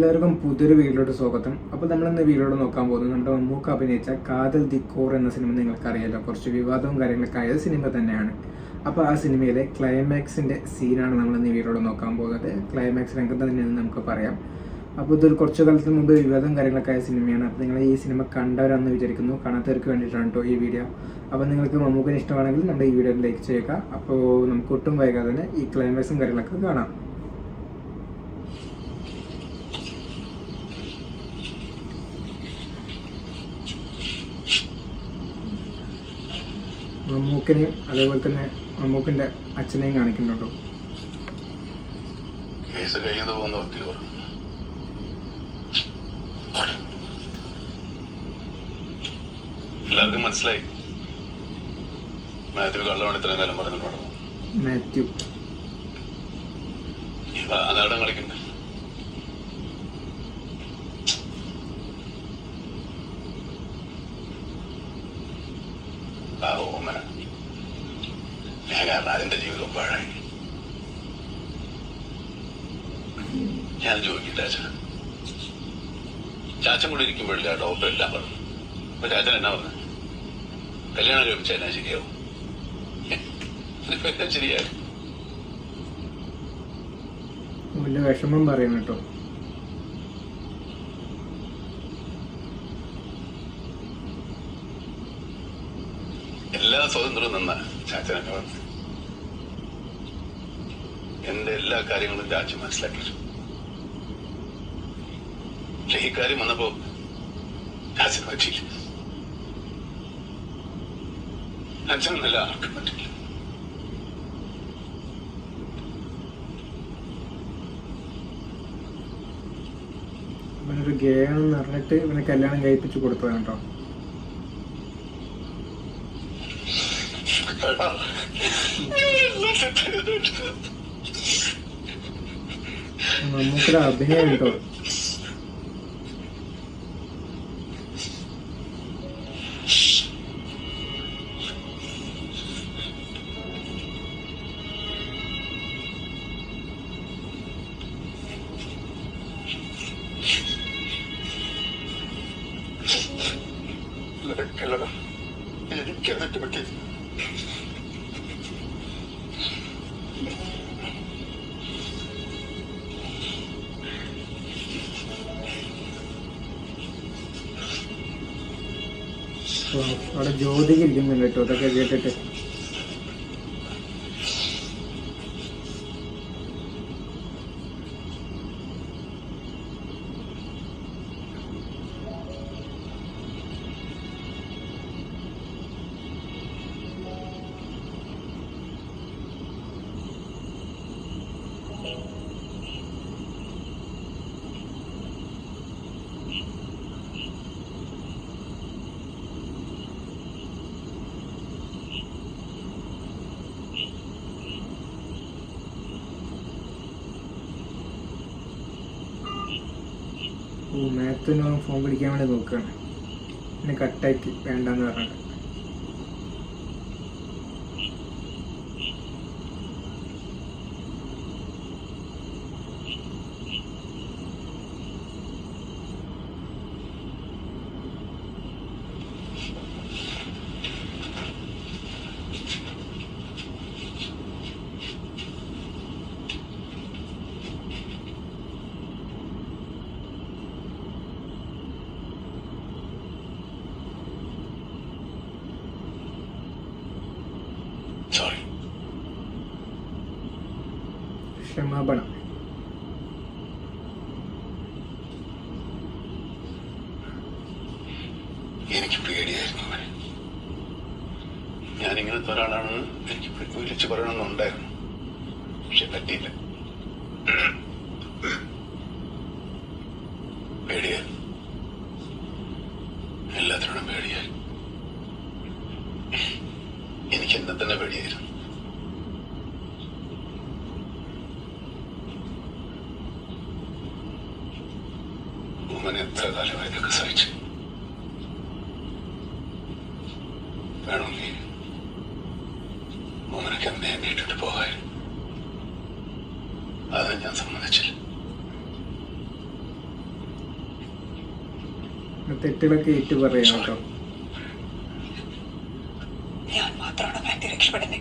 എല്ലാവർക്കും പുതിയൊരു വീഡിയോയിലോട്ട് സ്വാഗതം. അപ്പോൾ നമ്മളിന്ന് വീഡിയോയോട് നോക്കാൻ പോകുന്നത് നമ്മുടെ മമ്മൂക്ക അഭിനയിച്ച കാതൽ ദിക്കോർ എന്ന സിനിമ നിങ്ങൾക്കറിയാലോ, കുറച്ച് വിവാദവും കാര്യങ്ങളൊക്കെ ആയ സിനിമ തന്നെയാണ്. അപ്പോൾ ആ സിനിമയിലെ ക്ലൈമാക്സിൻ്റെ സീനാണ് നമ്മളിന്ന് വീഡിയോയോട് നോക്കാൻ പോകുന്നത്. ക്ലൈമാക്സ് രംഗം തന്നെയെന്ന് നമുക്ക് പറയാം. അപ്പോൾ ഇതൊരു കുറച്ചു കാലത്തിന് മുമ്പ് വിവാദവും കാര്യങ്ങളൊക്കെ ആയ സിനിമയാണ്. അപ്പോൾ നിങ്ങൾ ഈ സിനിമ കണ്ടവരാണെന്ന് വിചാരിക്കുന്നു. കാണാത്തവർക്ക് വേണ്ടിയിട്ടാണ് കേട്ടോ ഈ വീഡിയോ. അപ്പോൾ നിങ്ങൾക്ക് മമ്മൂക്കിന് ഇഷ്ടമാണെങ്കിൽ നമ്മുടെ ഈ വീഡിയോ ലൈക്ക് ചെയ്യുക. അപ്പോൾ നമുക്ക് ഒട്ടും വൈകാതെ തന്നെ ഈ ക്ലൈമാക്സും കാര്യങ്ങളൊക്കെ കാണാം. മമ്മൂക്കിനെയും അതേപോലെ തന്നെ മമ്മൂക്കിന്റെ അച്ഛനെയും കാണിക്കുന്നുണ്ടോ. എല്ലാവർക്കും മനസ്സിലായി മാത്യു കള്ളമാണ് ഇത്രയും കാലം പറഞ്ഞിട്ടുണ്ടോ. മാത്യു അനാടം കളിക്കണ്ടേ. ആ ഓമന ഞാൻ കാരണം അതിന്റെ ജീവിതം പാഴായി. ഞാൻ ചോദിക്കട്ടെ ചാച്ചൻ കൂടെ ഇരിക്കുമ്പോഴില്ല ഡോക്ടർ എല്ലാം പറഞ്ഞു. അപ്പൊ ചാച്ചൻ എന്നാ പറഞ്ഞു? കല്യാണം കഴിപ്പിച്ചാൽ എന്നാ ശരിയാവും? ശരിയായി വലിയ വിഷമം പറയും കേട്ടോ. എല്ലാ സ്വാതന്ത്ര്യവും നിന്ന ചാച്ചനൊക്കെ വന്ന് എന്റെ എല്ലാ കാര്യങ്ങളും ചാച്ചൻ മനസ്സിലാക്കി. പക്ഷെ ഈ കാര്യം വന്നപ്പോ ചാച്ചന് പറ്റിയില്ല. അച്ഛനല്ല ആർക്കും പറ്റില്ല. ഇവനൊരു ഗേയാണെന്ന് പറഞ്ഞിട്ട് ഇവനെ കല്യാണം കഴിപ്പിച്ചു കൊടുത്തതാണ് കേട്ടോ. നമുക്കൊരു അഭിനയം കേട്ടോ. എനിക്കതിട്ട് പറ്റി അവിടെ ജ്യോതിക്ക് ഇരിക്കുന്നുണ്ട് കേട്ടോ. അതൊക്കെ കേട്ടിട്ട് മാത്യുന് ഫോൺ പിടിക്കാൻ വേണ്ടി നോക്കുകയാണ്. പിന്നെ കട്ടാക്കി വേണ്ടെന്ന് പറഞ്ഞിട്ട്. ക്ഷമാപണം. എനിക്ക് പേടിയായിരുന്നു. ഞാനിങ്ങനത്തെ ഒരാളാണെന്ന് എനിക്ക് വിളിച്ചു പറയണമെന്നുണ്ടായിരുന്നു. പക്ഷെ പറ്റിയില്ല. പേടിയായിരുന്നു, എല്ലാത്തിനോടും പേടിയായി. എനിക്ക് എന്നെ തന്നെ പേടിയായിരുന്നു. ഉമ്മനെ എത്ര കാലമായി ഇതൊക്കെ സഹിച്ചു. വേണമെങ്കിൽ ഉമ്മനക്ക് എന്നെ വീട്ടിട്ട് പോകായിരുന്നു. അത് ഞാൻ സമ്മതിച്ചില്ല. തെറ്റുകളൊക്കെ ഏറ്റു പറയണം കേട്ടോ. ഞാൻ മാത്രമാണ് മാത്യു രക്ഷപ്പെടുന്നേ.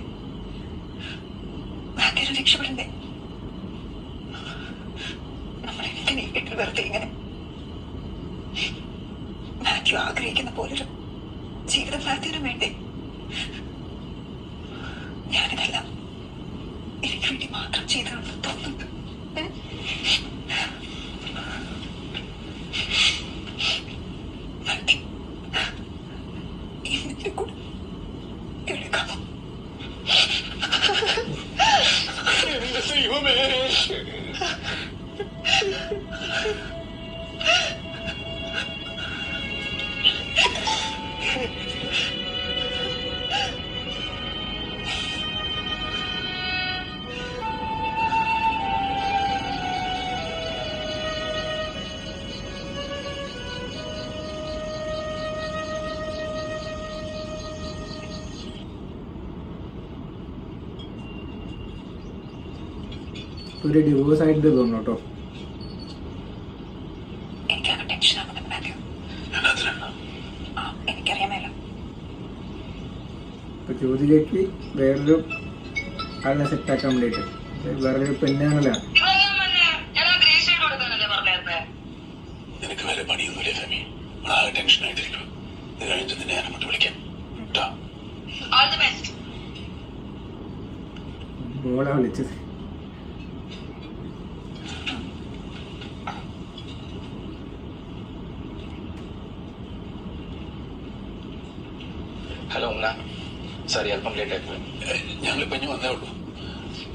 മാത്യു രക്ഷപ്പെടുന്നേ. നമ്മൾ എന്തിനീ വീട്ടിൽ വെറുതെ ഇങ്ങനെ? മാത്യു ആഗ്രഹിക്കുന്ന പോലൊരു ജീവിതം മാത്യുവിനും വേണ്ടേ? ഞാനിതെല്ലാം എനിക്ക് വേണ്ടി മാത്രം ചെയ്തതെന്ന് തോന്നുന്നു. മാത്യു, ഇന്നെ കൂടെ കേൾക്കാമോ? എന്റെ ദൈവമേ, ഒരു ഡിവോഴ്സ് ആയിട്ട് തോന്നുന്നു കേട്ടോ. എനിക്കാണ് ടെൻഷൻ ആവുന്നത് മാത്യു. എന്നതിനാണ് എനിക്കറിയാമല്ലോ. ഇപ്പൊ ജ്യോതികയ്ക്ക് വേറൊരു ആളിനെ സെറ്റാക്കാൻ വേണ്ടിയിട്ട് വേറൊരു പെണ്ണാണല്ലോ. നിനക്ക് വേറെ പണിയൊന്നുമില്ല ഫെമി. ആകെ ടെൻഷൻ ആയിട്ടിരിക്കും. ഇത് കഴിഞ്ഞിട്ട് നിന്നെ ഞാൻ അങ്ങോട്ട് വിളിക്കാം കേട്ടോ. മോളെ വിളിച്ചത്. ഹലോ ഉമ്മ, സോറി അല്പം ലേറ്റ് ആയിപ്പോയി. ഞങ്ങളിപ്പോ ഇനി വന്നേ ഉള്ളൂ.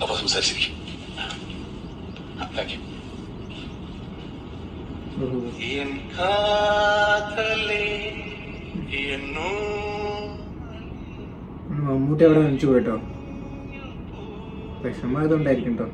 അപ്പൊ സംസാരിച്ചിരിക്കും. Thank you. മമ്മൂട്ടി അവിടെ നനച്ചു പോയിട്ടോ. വിഷമമായതുകൊണ്ടായിരിക്കും കേട്ടോ.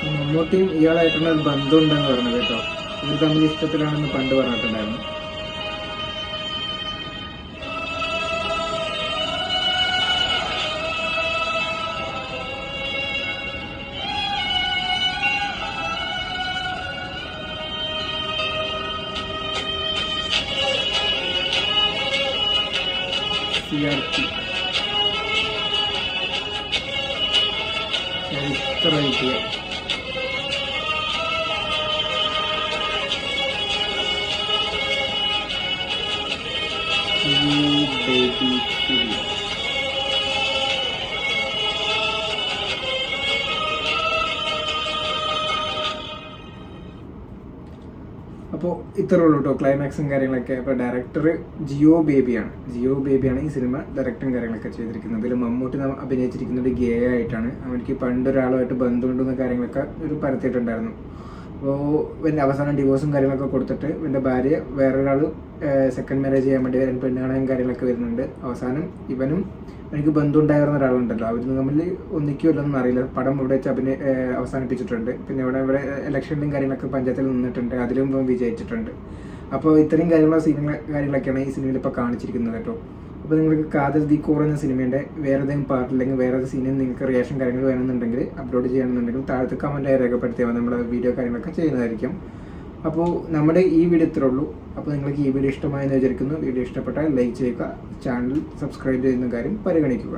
മമ്മൂട്ടിയും ഇയാളായിട്ടുള്ള ഒരു ബന്ധം ഉണ്ടെന്ന് പറഞ്ഞത് കേട്ടോ. ഇവർ തമ്മിൽ ഇഷ്ടത്തിലാണെന്ന് പണ്ട് പറഞ്ഞിട്ടുണ്ടായിരുന്നു. ചരിത്ര baby studio. അപ്പോൾ ഇത്രേ ഉള്ളൂ കേട്ടോ ക്ലൈമാക്സും കാര്യങ്ങളൊക്കെ. അപ്പോൾ ഡയറക്ടർ ജിയോ ബേബിയാണ് ഈ സിനിമ ഡയറക്ടറും കാര്യങ്ങളൊക്കെ ചെയ്തിരിക്കുന്നത്. ഇതിൽ മമ്മൂട്ടി അഭിനയിച്ചിരിക്കുന്നത് ഗേ ആയിട്ടാണ്. അവർക്ക് പണ്ടൊരാളുമായിട്ട് ബന്ധമുണ്ടെന്ന കാര്യങ്ങളൊക്കെ ഒരു പരത്തിയിട്ടുണ്ടായിരുന്നു. അപ്പോൾ പിന്നെ അവസാനം ഡിവോഴ്സും കാര്യങ്ങളൊക്കെ കൊടുത്തിട്ട് പിന്നെ ഭാര്യ വേറൊരാൾ സെക്കൻഡ് മാരേജ് ചെയ്യാൻ വേണ്ടി പെണ്ണുകാണാനും കാര്യങ്ങളൊക്കെ വരുന്നുണ്ട്. അവസാനം ഇവനും എനിക്ക് ബന്ധമുണ്ടായിരുന്ന ഒരാളുണ്ടല്ലോ, അവർ തമ്മിൽ ഒന്നിക്കുമല്ലോന്നും അറിയില്ല. പടം ഇവിടെ വെച്ച് അവസാനിപ്പിച്ചിട്ടുണ്ട്. പിന്നെ ഇവിടെ ഇലക്ഷനിലും കാര്യങ്ങളൊക്കെ പഞ്ചായത്തിൽ നിന്നിട്ടുണ്ട്, അതിലും ഇപ്പം വിജയിച്ചിട്ടുണ്ട്. അപ്പോൾ ഇത്രയും കാര്യങ്ങളൊക്കെയാണ് ഈ സിനിമയിൽ ഇപ്പോൾ കാണിച്ചിരിക്കുന്നത് കേട്ടോ. അപ്പോൾ നിങ്ങൾക്ക് കാതൽ ദി കോർ എന്ന സിനിമയുടെ വേറെ ഏതെങ്കിലും പാർട്ട് അല്ലെങ്കിൽ വേറെ ഏത് സീനിൽ നിങ്ങൾക്ക് റിയാക്ഷൻ കാര്യങ്ങൾ വേണമെന്നുണ്ടെങ്കിൽ അപ്ലോഡ് ചെയ്യണമെന്നുണ്ടെങ്കിൽ താഴത്ത് കമൻറ്റായി രേഖപ്പെടുത്തിയാൽ നമ്മൾ വീഡിയോ കാര്യങ്ങളൊക്കെ ചെയ്യുന്നതായിരിക്കും. അപ്പോൾ നമ്മുടെ ഈ വീഡിയോ ഇത്രേ ഉള്ളൂ. അപ്പോൾ നിങ്ങൾക്ക് ഈ വീഡിയോ ഇഷ്ടമായെന്ന് വിചാരിക്കുന്നു. വീഡിയോ ഇഷ്ടപ്പെട്ടാൽ ലൈക്ക് ചെയ്യുക, ചാനൽ സബ്സ്ക്രൈബ് ചെയ്യുന്ന കാര്യം പരിഗണിക്കുക.